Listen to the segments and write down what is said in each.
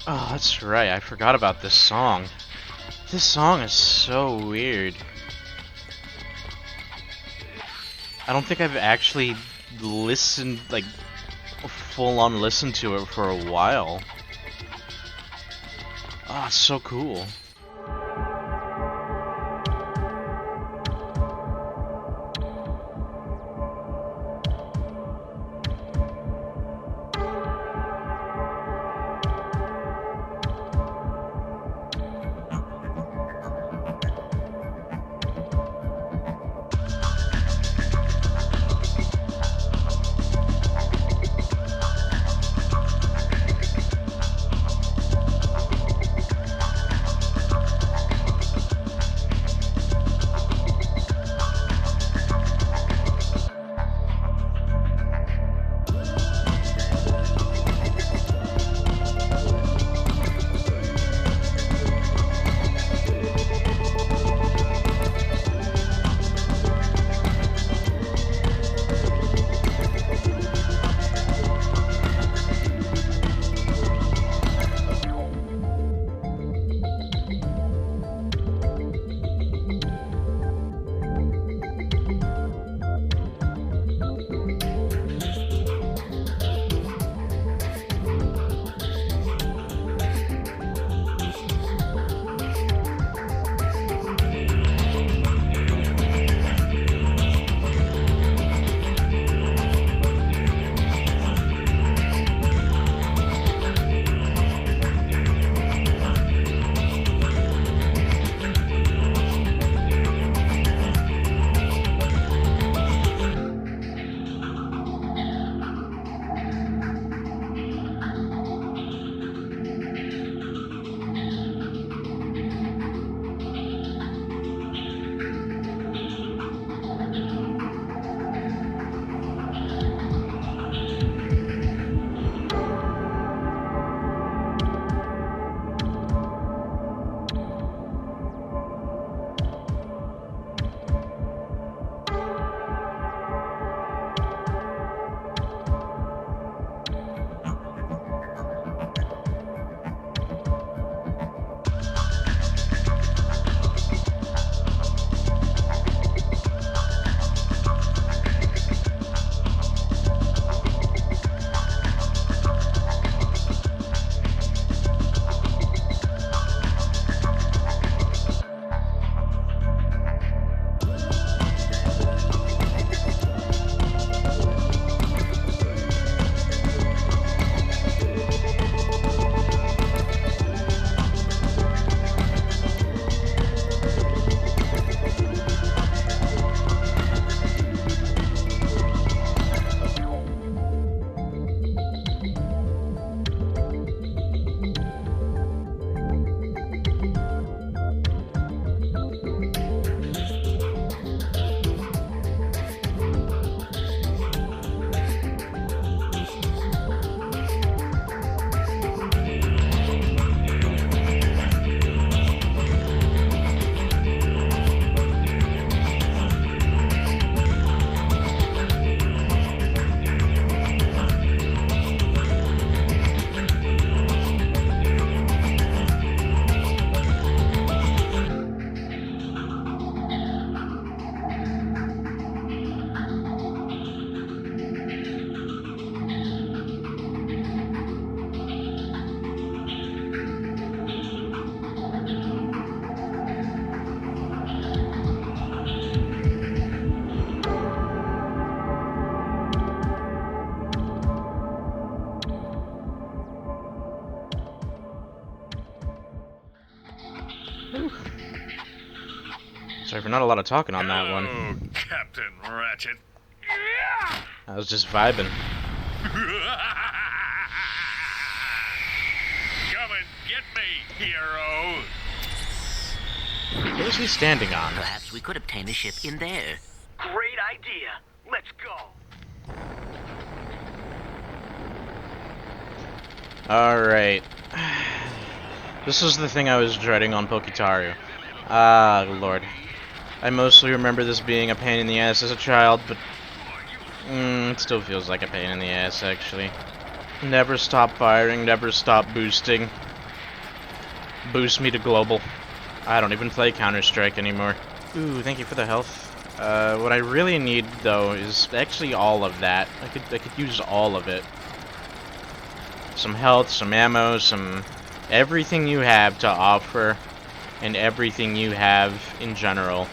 Oh, that's right. I forgot about this song. This song is so weird. I don't think I've actually listened, like, full on listened to it for a while. Ah, oh, it's so cool. Sorry for not a lot of talking on that one. Hello, Captain Ratchet. I was just vibing. Come and get me, hero. What is he standing on? Perhaps we could obtain a ship in there. Great idea. Let's go. Alright. This is the thing I was dreading on Pokitaru. Ah, lord. I mostly remember this being a pain in the ass as a child, but it still feels like a pain in the ass, actually. Never stop firing, never stop boosting. boost me to global. I don't even play Counter-Strike anymore. Ooh, thank you for the health. What I really need, though, is actually all of that. I could use all of it. Some health, some ammo, some... everything you have to offer, and everything you have in general.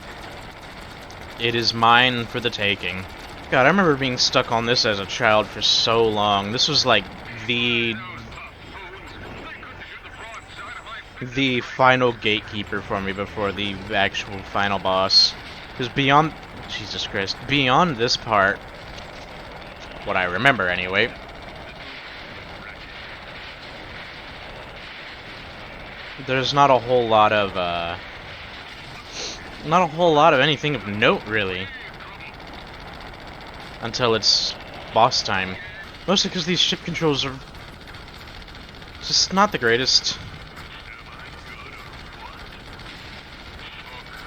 It is mine for the taking. God, I remember being stuck on this as a child for so long. This was like the final gatekeeper for me before the actual final boss. Because beyond... Jesus Christ. Beyond this part, what I remember anyway, there's not a whole lot of, anything of note, really. Until it's boss time. Mostly because these ship controls are just not the greatest.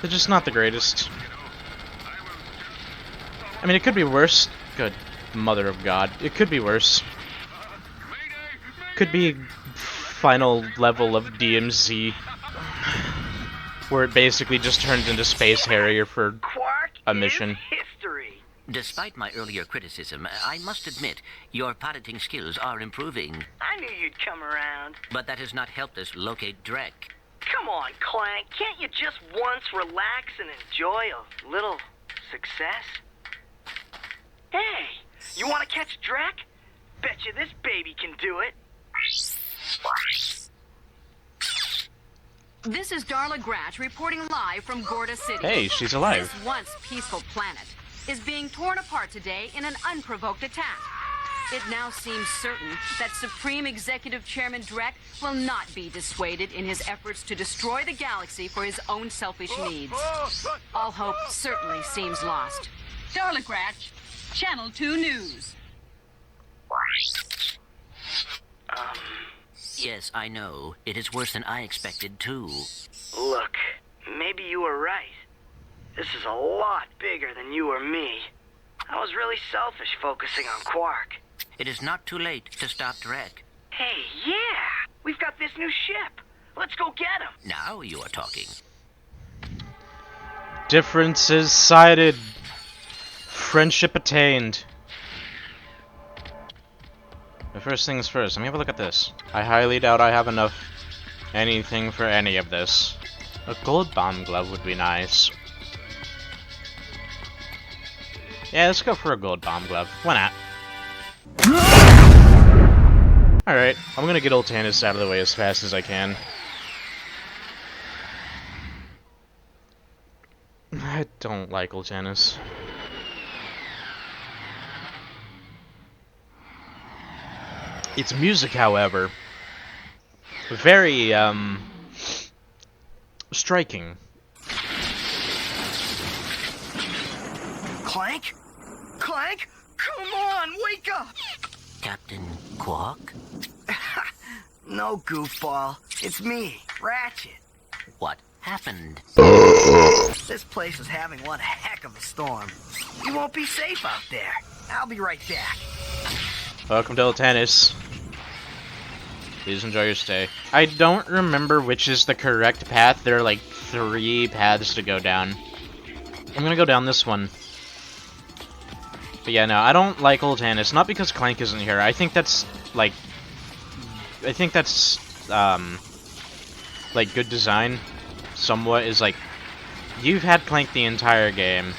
They're just not the greatest. I mean, it could be worse. Good mother of God. It could be worse. Could be final level of DMZ, where it basically just turns into Space Harrier for Quark a mission. is history. Despite my earlier criticism, I must admit your piloting skills are improving. I knew you'd come around. But that has not helped us locate Drek. Come on, Clank. Can't you just once relax and enjoy a little success? Hey, you want to catch Drek? Betcha this baby can do it. This is Darla Gratch reporting live from Gorda City. Hey, she's alive. This once peaceful planet is being torn apart today in an unprovoked attack. It now seems certain that Supreme Executive Chairman Drek will not be dissuaded in his efforts to destroy the galaxy for his own selfish needs. All hope certainly seems lost. Darla Gratch, Channel 2 News. Yes, I know. It is worse than I expected, too. Look, maybe you were right. This is a lot bigger than you or me. I was really selfish focusing on Quark. It is not too late to stop Drek. Hey, yeah! We've got this new ship. Let's go get him. Now you are talking. Differences cited. Friendship attained. But first things first, let me have a look at this. I highly doubt I have enough anything for any of this. A gold bomb glove would be nice. Yeah, let's go for a gold bomb glove. Why not? Alright, I'm gonna get old Tannis out of the way as fast as I can. I don't like old Tannis. Its music, however, very, striking. Clank? Clank? Come on, wake up! Captain Quark? No, goofball. It's me, Ratchet. What happened? This place is having one heck of a storm. You won't be safe out there. I'll be right back. Welcome to Eltanis. Please enjoy your stay. I don't remember which is the correct path. There are like 3 paths to go down. I'm gonna go down this one. But yeah, no, I don't like Old Tannis. Not because Clank isn't here. I think that's, like... like, good design. Somewhat is, like... You've had Clank the entire game.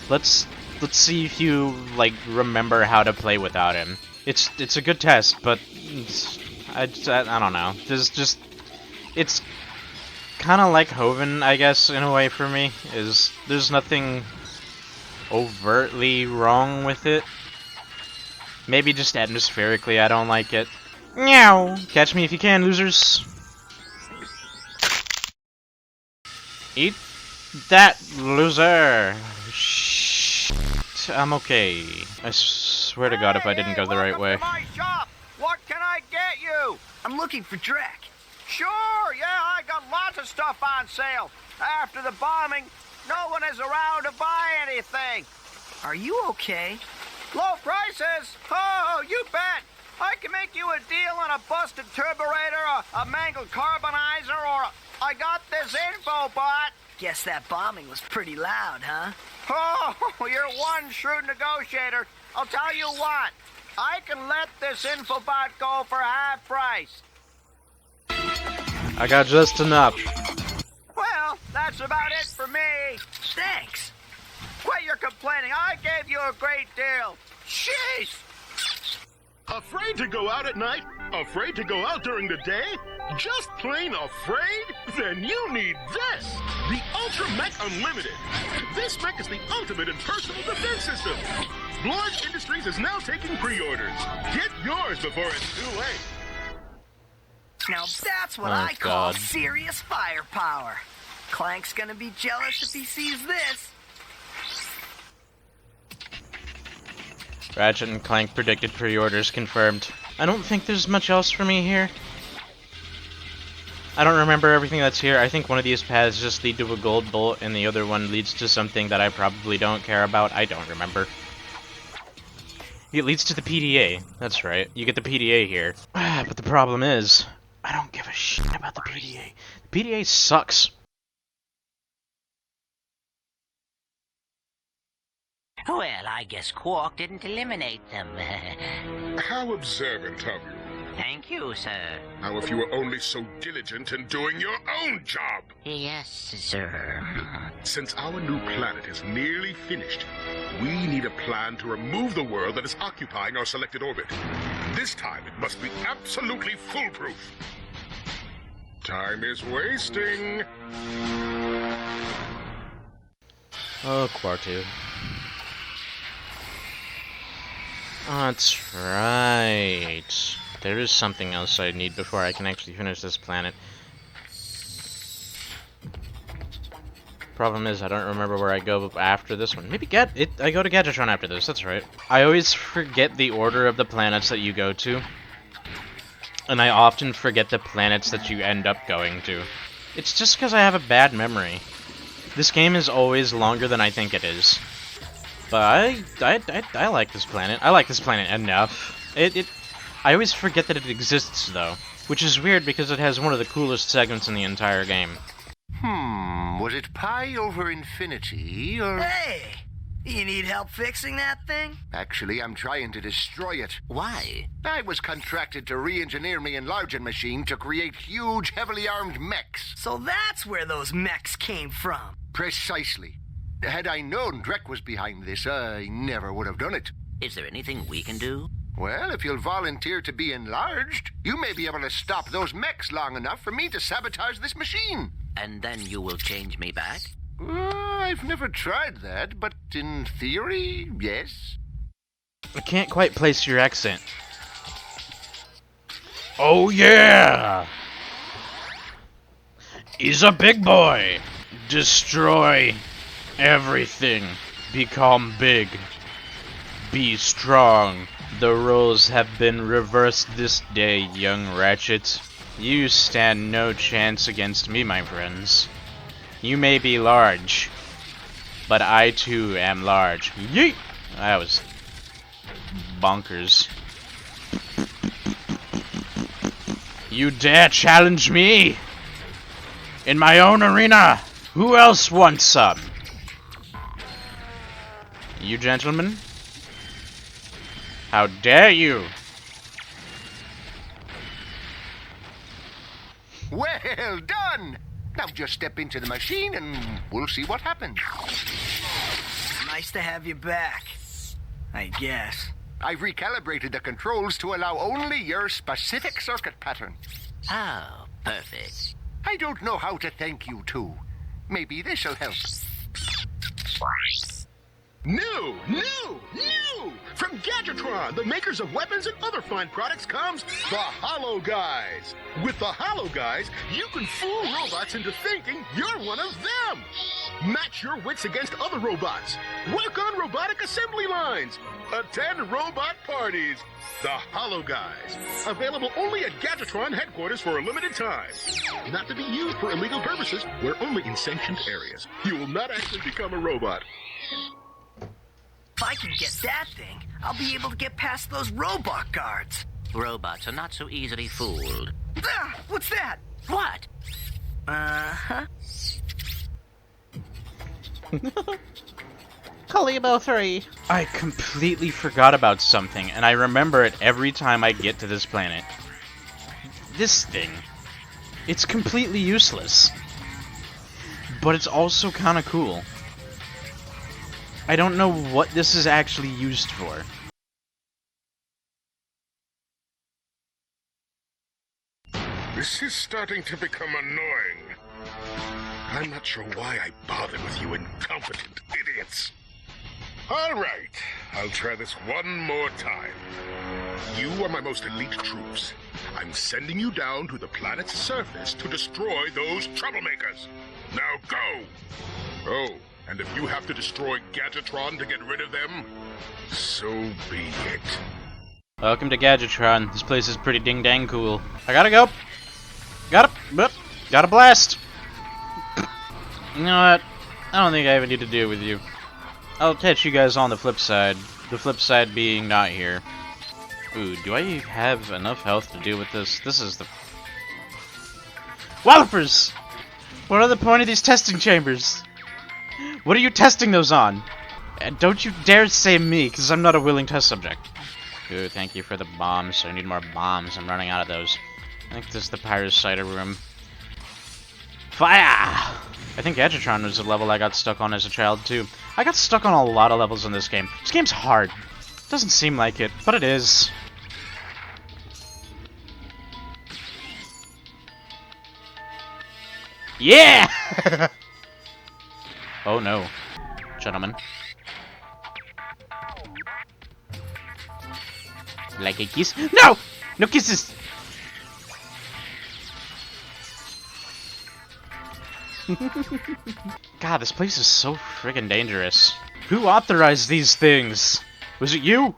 Let's see if you, like, remember how to play without him. It's a good test, but... I don't know. It's kind of like Hoven, I guess, in a way for me. There's nothing overtly wrong with it. Maybe just atmospherically I don't like it. Meow! Catch me if you can, losers. Eat that, loser! Shh. I'm okay. I swear to God if I didn't go the right way. My shop. What can I get you? I'm looking for Drek. Sure, yeah, I got lots of stuff on sale. After the bombing, no one is around to buy anything. Are you okay? Low prices? Oh, you bet. I can make you a deal on a busted turburator, a mangled carbonizer, or I got this info bot. Guess that bombing was pretty loud, huh? Oh, you're one shrewd negotiator. I'll tell you what. I can let this infobot go for half price. I got just enough. Well, that's about it for me. Thanks. Quit your complaining. I gave you a great deal. Jeez. Afraid to go out at night? Afraid to go out during the day? Just plain afraid? Then you need this! The Ultra Mech Unlimited. This mech is the ultimate in personal defense system. Blorge Industries is now taking pre-orders. Get yours before it's too late. Now that's what Oh, I call God. serious firepower. Clank's gonna be jealous if he sees this. Ratchet and Clank predicted pre-orders confirmed. I don't think there's much else for me here. I don't remember everything that's here. I think one of these paths just lead to a gold bolt, and the other one leads to something that I probably don't care about. I don't remember. It leads to the PDA. That's right. You get the PDA here. But the problem is, I don't give a shit about the PDA. The PDA sucks. Well, I guess Quark didn't eliminate them. How observant of you. Thank you, sir. How if you were only so diligent in doing your own job? Yes, sir. Since our new planet is nearly finished, we need a plan to remove the world that is occupying our selected orbit. This time it must be absolutely foolproof. Time is wasting. Oh, Quartu. Oh, that's right. There is something else I need before I can actually finish this planet. Problem is, I don't remember where I go after this one. Maybe I go to Gadgetron after this, that's right. I always forget the order of the planets that you go to. And I often forget the planets that you end up going to. It's just because I have a bad memory. This game is always longer than I think it is. But I like this planet. I like this planet enough. I always forget that it exists, though. Which is weird because it has one of the coolest segments in the entire game. Was it pi over infinity, or... Hey! You need help fixing that thing? Actually, I'm trying to destroy it. Why? I was contracted to re-engineer my enlarging machine to create huge, heavily armed mechs. So that's where those mechs came from. Precisely. Had I known Drek was behind this, I never would have done it. Is there anything we can do? Well, if you'll volunteer to be enlarged, you may be able to stop those mechs long enough for me to sabotage this machine. And then you will change me back? I've never tried that, but in theory, yes. I can't quite place your accent. Oh yeah! He's a big boy! Destroy everything. Become big. Be strong. The roles have been reversed this day, young Ratchet. You stand no chance against me, my friends. You may be large, but I too am large. Yeet! That was bonkers. You dare challenge me? In my own arena? Who else wants some? You gentlemen? How dare you? Well done! Now just step into the machine and we'll see what happens. Nice to have you back, I guess. I've recalibrated the controls to allow only your specific circuit pattern. Oh, perfect. I don't know how to thank you two. Maybe this'll help. New! From Gadgetron, the makers of weapons and other fine products, comes the Hollow Guys. With the Hollow Guys, you can fool robots into thinking you're one of them. Match your wits against other robots. Work on robotic assembly lines. Attend robot parties. The Hollow Guys. Available only at Gadgetron headquarters for a limited time. Not to be used for illegal purposes. We're only in sanctioned areas. You will not actually become a robot. If I can get that thing, I'll be able to get past those robot guards. Robots are not so easily fooled. Ah, what's that? What? Uh-huh. Kalibo 3. I completely forgot about something, and I remember it every time I get to this planet. This thing. It's completely useless. But it's also kind of cool. I don't know what this is actually used for. This is starting to become annoying. I'm not sure why I bother with you incompetent idiots. All right, I'll try this one more time. You are my most elite troops. I'm sending you down to the planet's surface to destroy those troublemakers. Now go! Oh, and if you have to destroy Gadgetron to get rid of them, so be it. Welcome to Gadgetron. This place is pretty ding-dang cool. I gotta go. Gotta blast. You know what? I don't think I even need to deal with you. I'll catch you guys on the flip side. The flip side being not here. Ooh, do I have enough health to deal with this? This is the... Wallopers! What are the point of these testing chambers? What are you testing those on? And don't you dare say me, because I'm not a willing test subject. Ooh, thank you for the bombs. I need more bombs. I'm running out of those. I think this is the Parasiter room. Fire! I think Gadgetron was a level I got stuck on as a child, too. I got stuck on a lot of levels in this game. This game's hard. Doesn't seem like it, but it is. Yeah! Oh no. Gentlemen. Like a kiss? No! No kisses! God, this place is so friggin' dangerous. Who authorized these things? Was it you?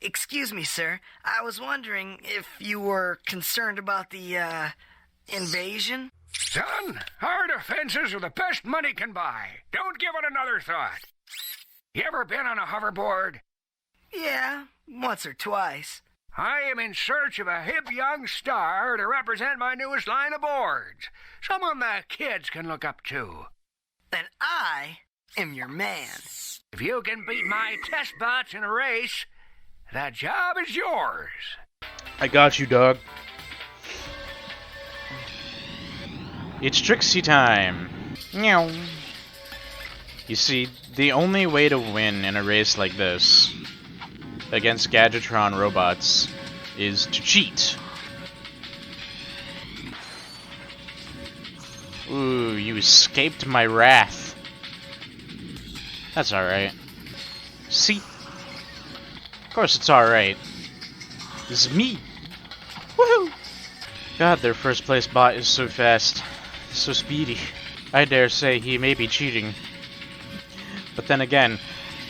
Excuse me, sir. I was wondering if you were concerned about the, invasion? Son, our defenses are the best money can buy. Don't give it another thought. You ever been on a hoverboard? Yeah, once or twice. I am in search of a hip young star to represent my newest line of boards. Someone the kids can look up to. Then I am your man. If you can beat my test bots in a race, that job is yours. I got you, dog. It's Trixie time. Meow. You see, the only way to win in a race like this against Gadgetron robots is to cheat. Ooh, you escaped my wrath. That's alright. See? Of course it's alright. This is me. Woohoo! God, their first place bot is so fast. So speedy. I dare say he may be cheating. But then again,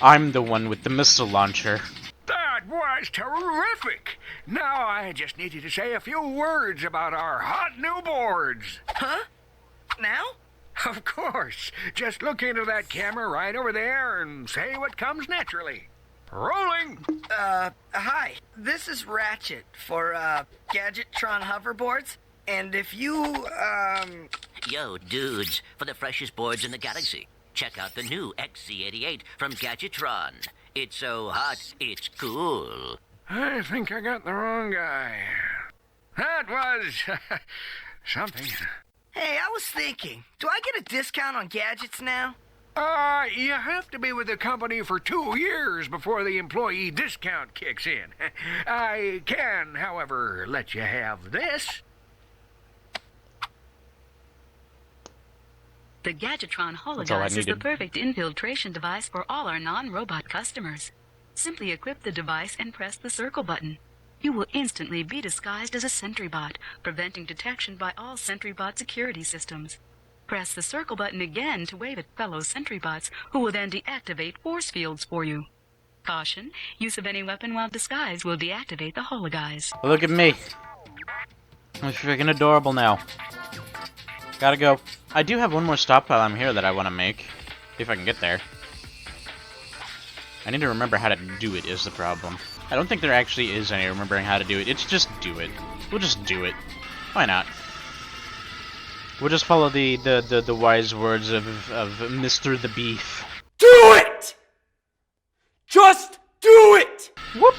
I'm the one with the missile launcher. That was terrific! Now I just need you to say a few words about our hot new boards. Huh? Now? Of course. Just look into that camera right over there and say what comes naturally. Rolling! Hi. This is Ratchet for, Gadgetron hoverboards. And if you, Yo, dudes, for the freshest boards in the galaxy, check out the new XC88 from Gadgetron. It's so hot, it's cool. I think I got the wrong guy. That was something. Hey, I was thinking, do I get a discount on gadgets now? You have to be with the company for 2 years before the employee discount kicks in. I can, however, let you have this. The Gadgetron That's all I Hologuise is the needed. perfect infiltration device for all our non-robot customers. Simply equip the device and press the circle button. You will instantly be disguised as a sentry bot, preventing detection by all sentry bot security systems. Press the circle button again to wave at fellow sentry bots, who will then deactivate force fields for you. Caution, use of any weapon while disguised will deactivate the Hologuise. Look at me. I'm freaking adorable now. Gotta go. I do have one more stockpile I'm here that I want to make. If I can get there. I need to remember how to do it is the problem. I don't think there actually is any remembering how to do it. It's just do it. We'll just do it. Why not? We'll just follow the wise words of Mr. the Beef. Do it! Just do it! Whoop!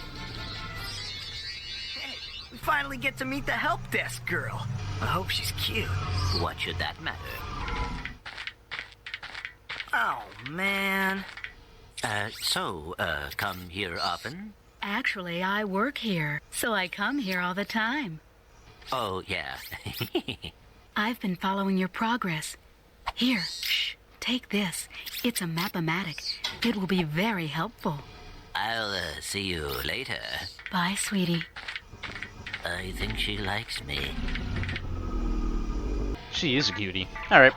Hey, we finally get to meet the help desk girl. I hope she's cute. What should that matter? Oh, man. Come here often? Actually, I work here, so I come here all the time. Oh, yeah. I've been following your progress. Here, shh, take this. It's a map-o-matic. It will be very helpful. I'll see you later. Bye, sweetie. I think she likes me. She is a cutie. Alright.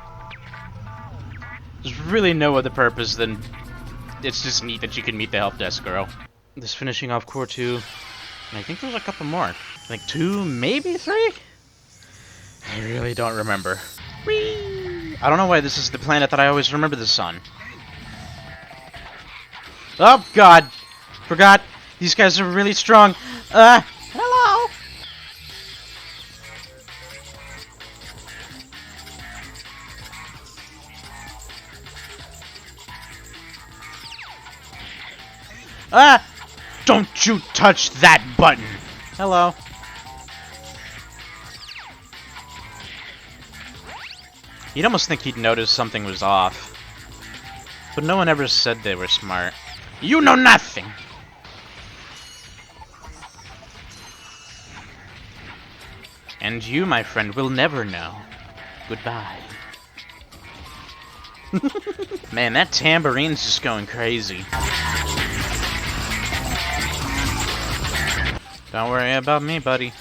There's really no other purpose than... It's just neat that you can meet the help desk girl. Just finishing off Core 2. And I think there's a couple more. Like 2, maybe 3? I really don't remember. Whee! I don't know why this is the planet that I always remember this on. Oh, God! Forgot. These guys are really strong. Hello! Don't you touch that button! Hello. You'd almost think he'd notice something was off. But no one ever said they were smart. You know nothing! And you, my friend, will never know. Goodbye. Man, that tambourine's just going crazy. Don't worry about me, buddy.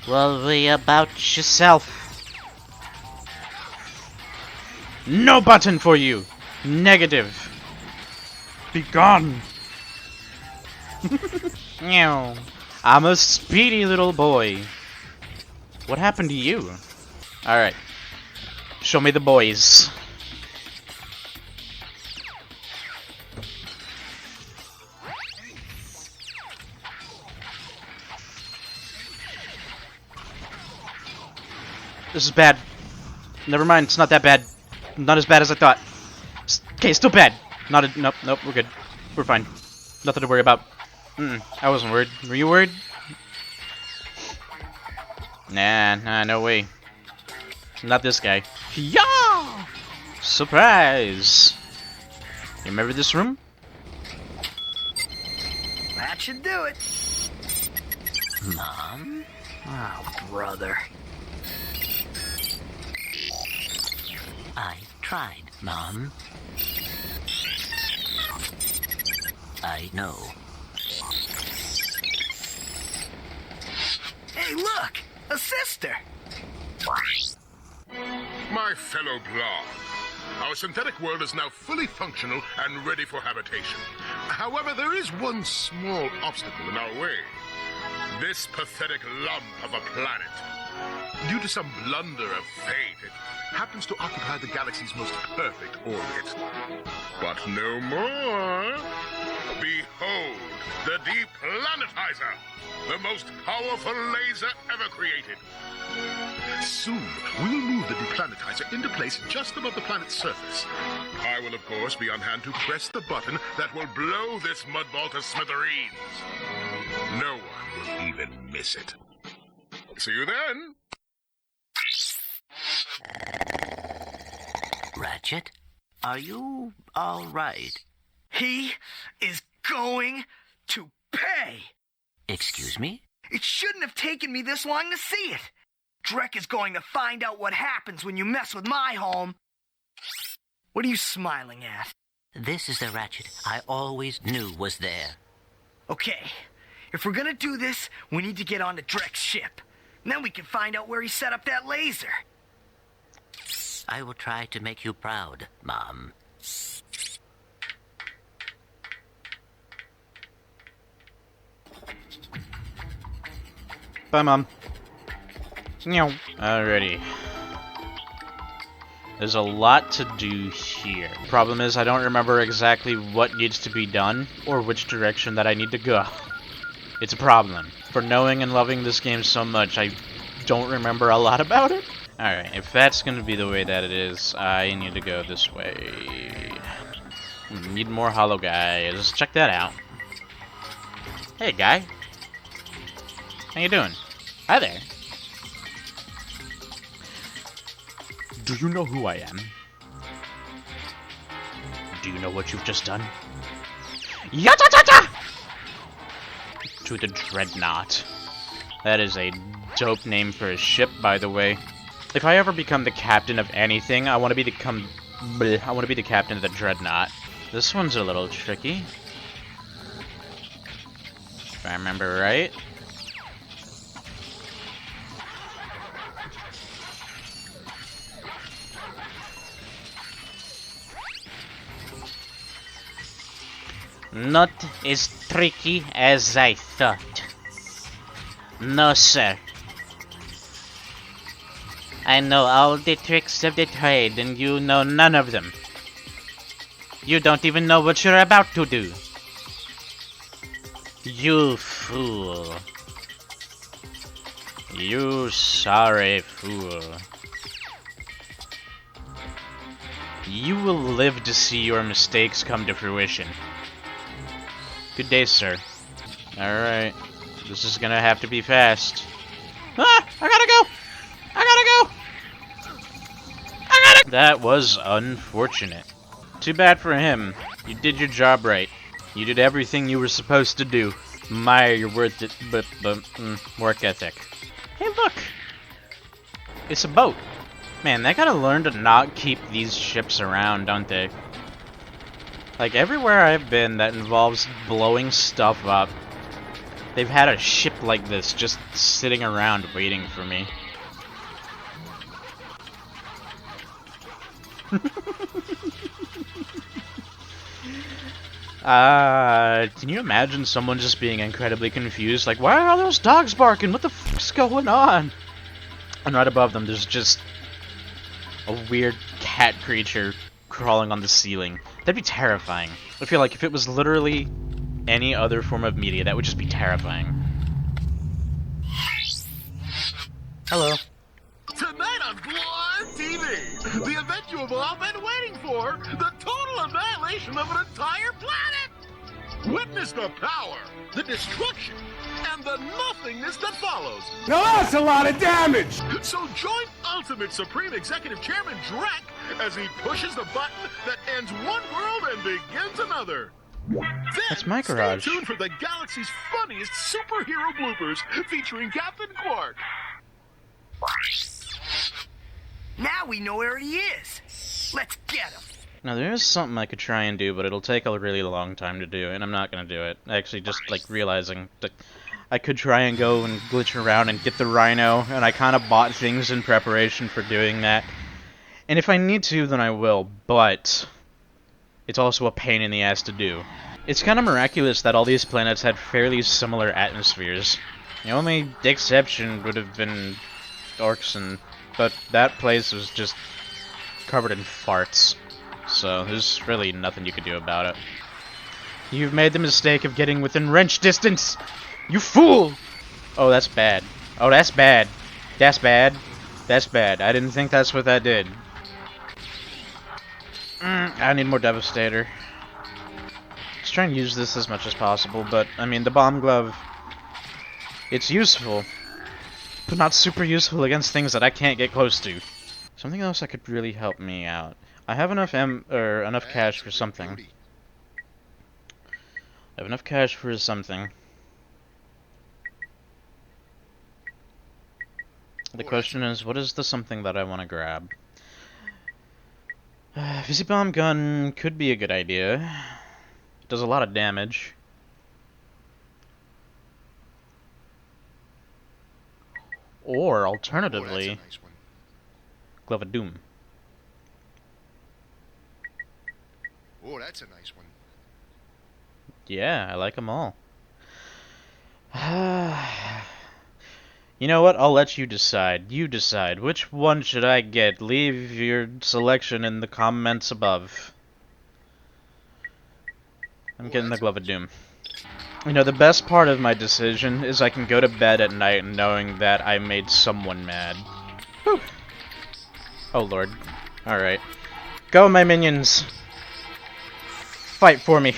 Worry about yourself. No button for you! Negative. Be gone! Meow. I'm a speedy little boy. What happened to you? Alright. Show me the boys. This is bad. Never mind, it's not that bad. Not as bad as I thought. Okay, still bad. Nope, we're good. We're fine. Nothing to worry about. I wasn't worried. Were you worried? Nah, no way. Not this guy. Yeah! Surprise! You remember this room? That should do it. Mom? Oh, brother. I tried, Mom. I know. Hey, look! A sister! My fellow Blarg, our synthetic world is now fully functional and ready for habitation. However, there is one small obstacle in our way. This pathetic lump of a planet. Due to some blunder of fate, it happens to occupy the galaxy's most perfect orbit. But no more. Behold, the Deplanetizer, the most powerful laser ever created. Soon, we'll move the Deplanetizer into place just above the planet's surface. I will, of course, be on hand to press the button that will blow this mudball to smithereens. No one will even miss it. See you then. Ratchet, are you all right? He is going to pay! Excuse me? It shouldn't have taken me this long to see it. Drek is going to find out what happens when you mess with my home. What are you smiling at? This is the Ratchet I always knew was there. Okay, if we're gonna do this, we need to get onto Drek's ship. And then we can find out where he set up that laser. I will try to make you proud, Mom. Bye, Mom. Alrighty. There's a lot to do here. Problem is, I don't remember exactly what needs to be done, or which direction that I need to go. It's a problem. For knowing and loving this game so much, I don't remember a lot about it. Alright, if that's gonna be the way that it is, I need to go this way. Need more hollow guys. Check that out. Hey, guy. How you doing? Hi there. Do you know who I am? Do you know what you've just done? Yatatata! To the Dreadnought. That is a dope name for a ship, by the way. If I ever become the captain of anything, I want to be the captain of the Dreadnought. This one's a little tricky. If I remember right. Not as tricky as I thought. No, sir. I know all the tricks of the trade, and you know none of them. You don't even know what you're about to do. You fool. You sorry fool. You will live to see your mistakes come to fruition. Good day, sir. Alright. This is gonna have to be fast. Ah! I gotta go! I gotta go! That was unfortunate. Too bad for him. You did your job right. You did everything you were supposed to do. My, you're worth it, but work ethic. Hey, look! It's a boat. Man, they gotta learn to not keep these ships around, don't they? Like, everywhere I've been that involves blowing stuff up, they've had a ship like this just sitting around waiting for me. Can you imagine someone just being incredibly confused? Like, why are those dogs barking? What the fuck's going on? And right above them, there's just a weird cat creature crawling on the ceiling. That'd be terrifying. I feel like if it was literally any other form of media, that would just be terrifying. Hello. Tonight on Blind TV, the event you have all been waiting for, the total annihilation of an entire planet! Witness the power, the destruction, and the nothingness that follows. Now that's a lot of damage! So join Ultimate Supreme Executive Chairman Drek as he pushes the button that ends one world and begins another. That's my garage. Stay tuned for the galaxy's funniest superhero bloopers featuring Captain Quark. Now we know where he is. Let's get him. Now there is something I could try and do, but it'll take a really long time to do, and I'm not gonna do it. Actually, just like realizing that I could try and go and glitch around and get the Rhino, and I kind of bought things in preparation for doing that. And if I need to, then I will, but it's also a pain in the ass to do. It's kind of miraculous that all these planets had fairly similar atmospheres. The only exception would have been Orkson, but that place was just covered in farts. So there's really nothing you could do about it. You've made the mistake of getting within wrench distance! You fool! Oh, that's bad. Oh, that's bad. That's bad. That's bad. I didn't think that's what that did. I need more Devastator. Just try and use this as much as possible, but, I mean, the Bomb Glove, it's useful, but not super useful against things that I can't get close to. Something else that could really help me out. I have enough enough cash for something. I have enough cash for something. The question is, what is the something that I want to grab? Fizzy Bomb Gun could be a good idea. It does a lot of damage. Or, alternatively, nice one. Glove of Doom. Oh, that's a nice one. Yeah, I like them all. You know what? I'll let you decide. You decide. Which one should I get? Leave your selection in the comments above. I'm getting the Glove of Doom. You know, the best part of my decision is I can go to bed at night knowing that I made someone mad. Whew. Oh, Lord. Alright. Go, my minions! Fight for me!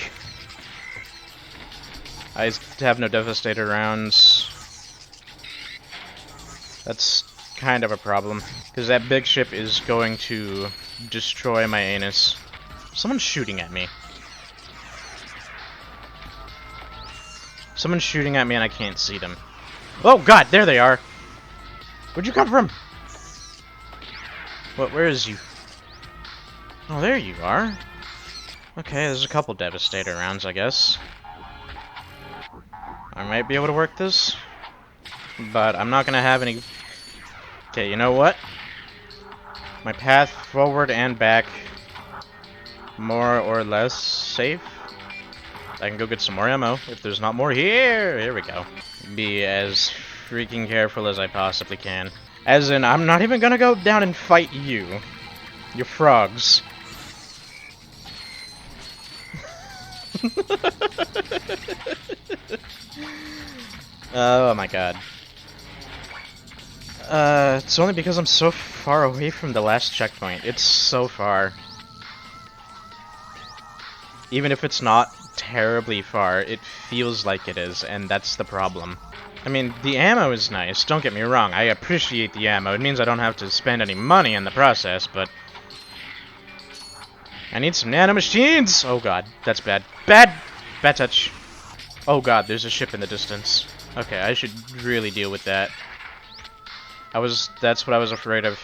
I have no Devastator rounds. That's kind of a problem, because that big ship is going to destroy my anus. Someone's shooting at me. Someone's shooting at me and I can't see them. Oh god, there they are! Where'd you come from? What, where is you? Oh, there you are. Okay, there's a couple Devastator rounds, I guess. I might be able to work this, but I'm not gonna have any... Okay, you know what? My path forward and back, more or less safe. I can go get some more ammo if there's not more here. Here we go. Be as freaking careful as I possibly can. As in, I'm not even gonna go down and fight you. You're frogs. Oh my god. It's only because I'm so far away from the last checkpoint. It's so far. Even if it's not terribly far, it feels like it is, and that's the problem. I mean, the ammo is nice, don't get me wrong, I appreciate the ammo. It means I don't have to spend any money in the process, but... I need some nanomachines! Oh god, that's bad. Bad! Bad touch. Oh god, there's a ship in the distance. Okay, I should really deal with that. That's what I was afraid of.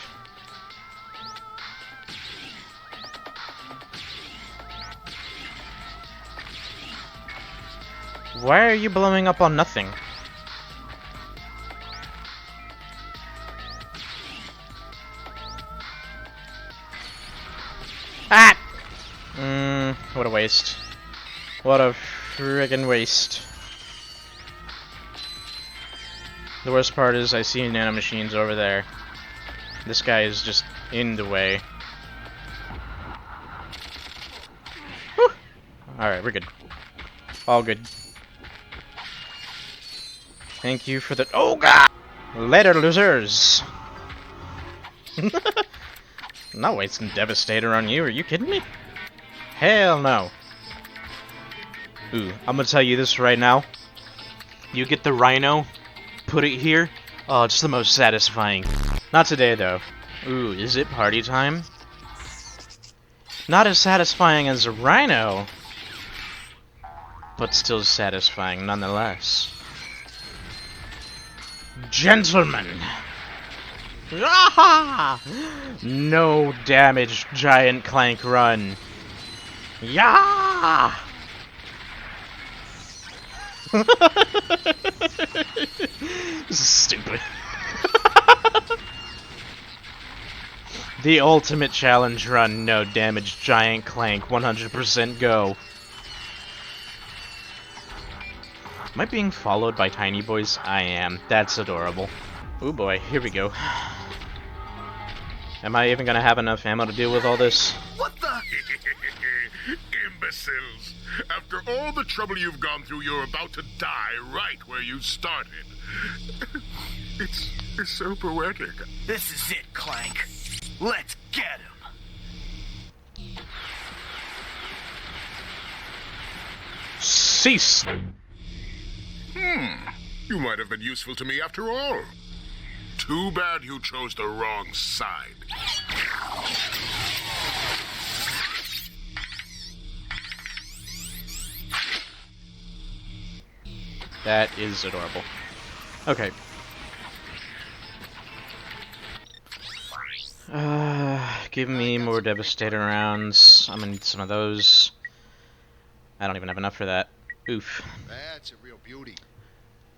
Why are you blowing up on nothing? Ah! What a waste. What a friggin' waste. The worst part is I see nanomachines over there. This guy is just in the way. Whew. Alright, we're good. All good. Thank you for the— oh god! Later, losers! I'm not wasting Devastator on you, are you kidding me? Hell no. Ooh, I'm gonna tell you this right now. You get the Rhino, put it here, oh, it's the most satisfying. Not today, though. Ooh, is it party time? Not as satisfying as a Rhino, but still satisfying nonetheless. Gentlemen! Ah! No damage, giant Clank run. Yeah! This is stupid. The ultimate challenge run, no damage, giant Clank, 100% go. Am I being followed by tiny boys? I am. That's adorable. Oh boy, here we go. Am I even gonna have enough ammo to deal with all this? What the? Imbeciles. After all the trouble you've gone through, you're about to die right where you started. It's so poetic. This is it, Clank. Let's get him. Cease! You might have been useful to me after all. Too bad you chose the wrong side. That is adorable. Okay. Give me more Devastator rounds. I'm gonna need some of those. I don't even have enough for that. Oof. That's a real beauty.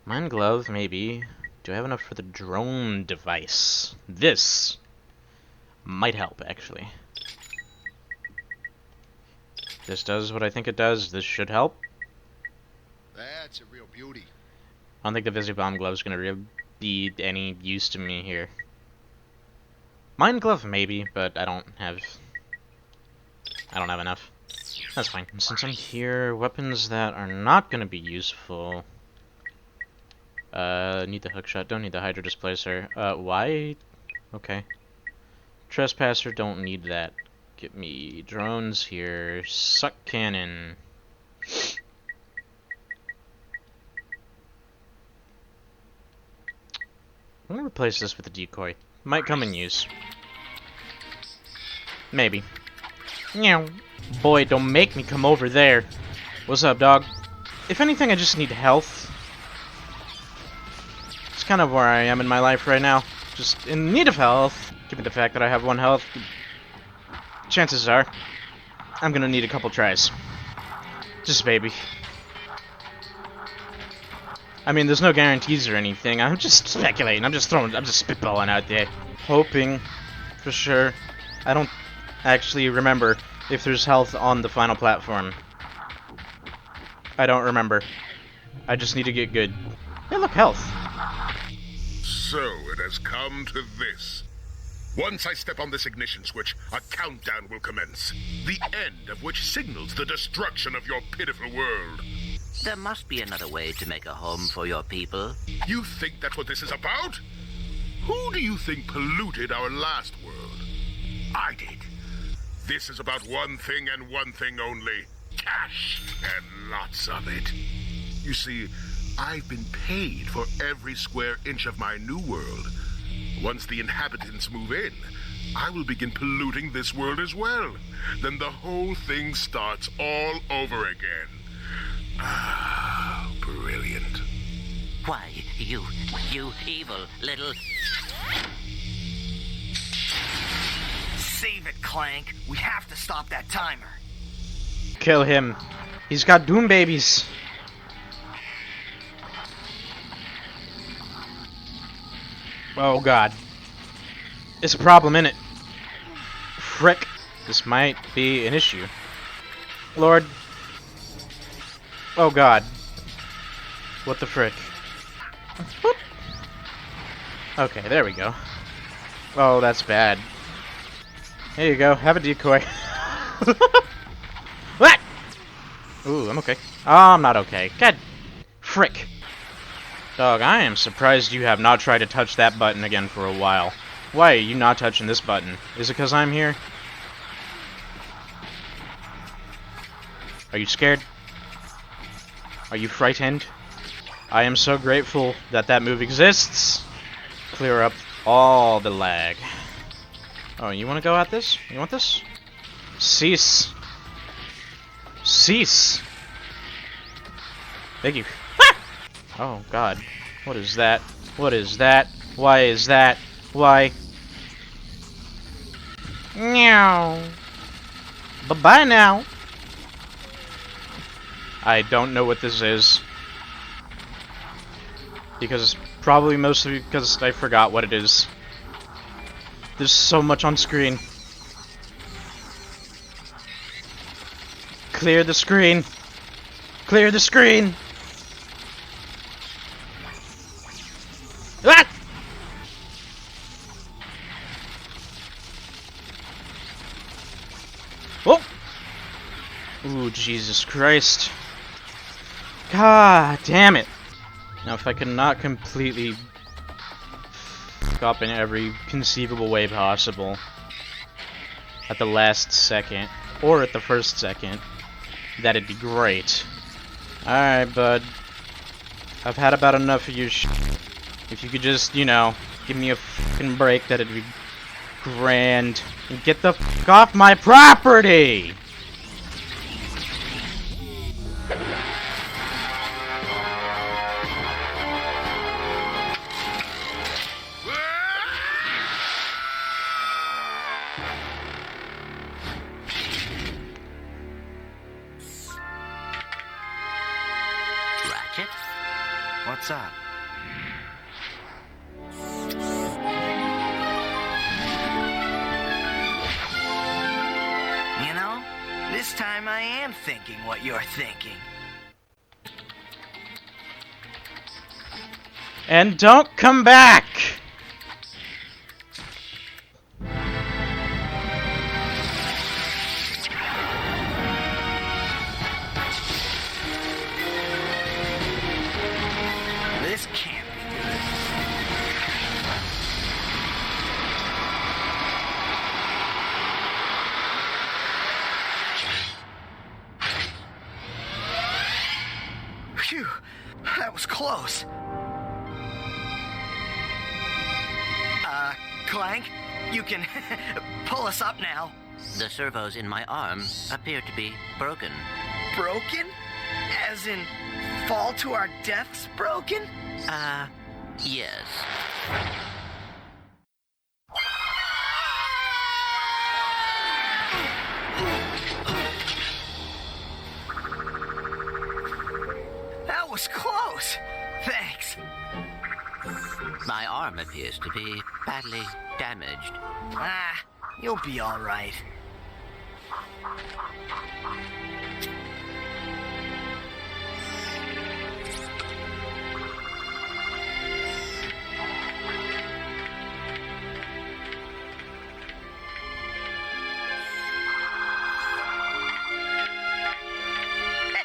Mind glove, maybe. Do I have enough for the drone device? This might help, actually. This does what I think it does. This should help. That's a real beauty. I don't think the Visibomb glove is going to be any use to me here. Mind glove maybe, but I don't have enough. That's fine. Since I'm here, weapons that are not gonna be useful. Need the hookshot, don't need the hydro displacer. Why? Okay. Trespasser, don't need that. Get me drones here. Suck cannon. I'm gonna replace this with a decoy. Might come in use. Maybe. Meow. Boy, don't make me come over there. What's up, dog? If anything, I just need health. It's kind of where I am in my life right now. Just in need of health. Given the fact that I have 1 health, chances are I'm gonna need a couple tries. Just maybe. I mean, there's no guarantees or anything. I'm just speculating. I'm just spitballing out there. Hoping, for sure. I don't actually remember if there's health on the final platform. I don't remember. I just need to get good. Hey, look, health. So it has come to this. Once I step on this ignition switch, a countdown will commence. The end of which signals the destruction of your pitiful world. There must be another way to make a home for your people. You think that's what this is about? Who do you think polluted our last world? I did. This is about one thing and one thing only. Cash, and lots of it. You see, I've been paid for every square inch of my new world. Once the inhabitants move in, I will begin polluting this world as well. Then the whole thing starts all over again. Ah, brilliant. Why, you evil little... Save it, Clank. We have to stop that timer. Kill him. He's got Doom babies. Oh god. It's a problem, innit? Frick. This might be an issue. Lord. Oh god. What the frick? Boop. Okay, there we go. Oh, that's bad. Here you go, have a decoy. What? Ooh, I'm okay. Oh, I'm not okay. God. Frick. Dog, I am surprised you have not tried to touch that button again for a while. Why are you not touching this button? Is it because I'm here? Are you scared? Are you frightened? I am so grateful that that move exists. Clear up all the lag. Oh, you want to go at this? You want this? Cease. Cease. Thank you. Ah! Oh, God. What is that? What is that? Why is that? Why? Meow. Bye-bye now. I don't know what this is. Because probably mostly because I forgot what it is. There's so much on screen. Clear the screen. Clear the screen. Ah! Oh! Ooh, Jesus Christ. God damn it. Now, if I can not completely fuck up in every conceivable way possible at the last second, or at the first second, that'd be great. Alright, bud. I've had about enough of your sh**. If you could just, you know, give me a fucking break, that'd be grand. And get the fuck off my property! Ratchet? What's up? You know, this time I am thinking what you're thinking. And don't come back! This can't be good. Phew, that was close. Clank, you can pull us up now. The servos in my arm appear to be broken. Broken? As in, fall to our deaths broken? Yes. That was close. Thanks. My arm appears to be badly damaged. You'll be all right.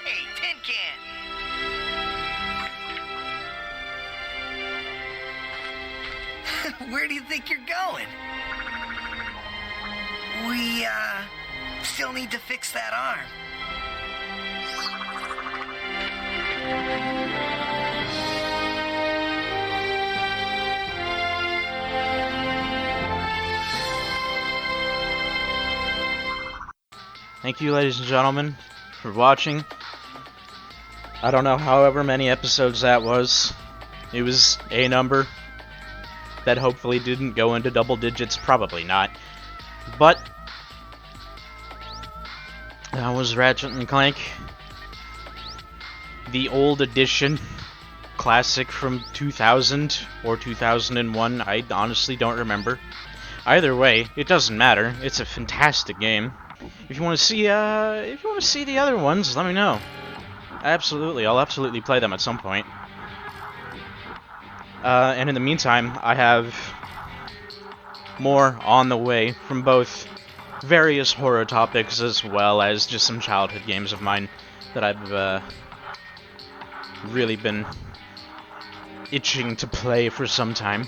Hey, Tin Can! Where do you think you're going? We, still need to fix that arm. Thank you, ladies and gentlemen, for watching. I don't know however many episodes that was. It was a number that hopefully didn't go into double digits. Probably not. But that was Ratchet and Clank. The old edition. Classic from 2000 or 2001. I honestly don't remember. Either way, it doesn't matter. It's a fantastic game. If you want to see the other ones, let me know. I'll absolutely play them at some point. And in the meantime, I have more on the way from both various horror topics as well as just some childhood games of mine that I've really been itching to play for some time.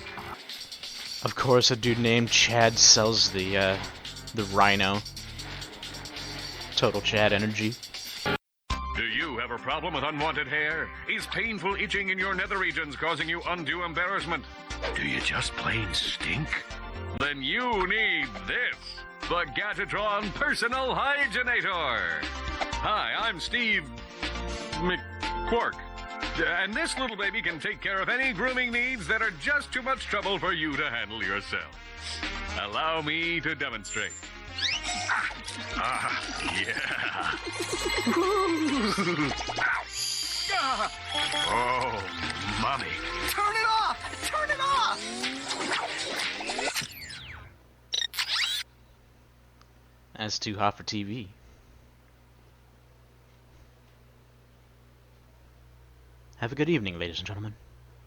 Of course, a dude named Chad sells the Rhino. Total Chad energy. Do you have a problem with unwanted hair? Is painful itching in your nether regions causing you undue embarrassment? Do you just plain stink? Then you need this, the Gadgetron Personal Hygienator. Hi, I'm Steve McQuark, and this little baby can take care of any grooming needs that are just too much trouble for you to handle yourself. Allow me to demonstrate. Yeah. Oh, mommy. Turn it off! Turn it off! That's too hot for TV. Have a good evening, ladies and gentlemen.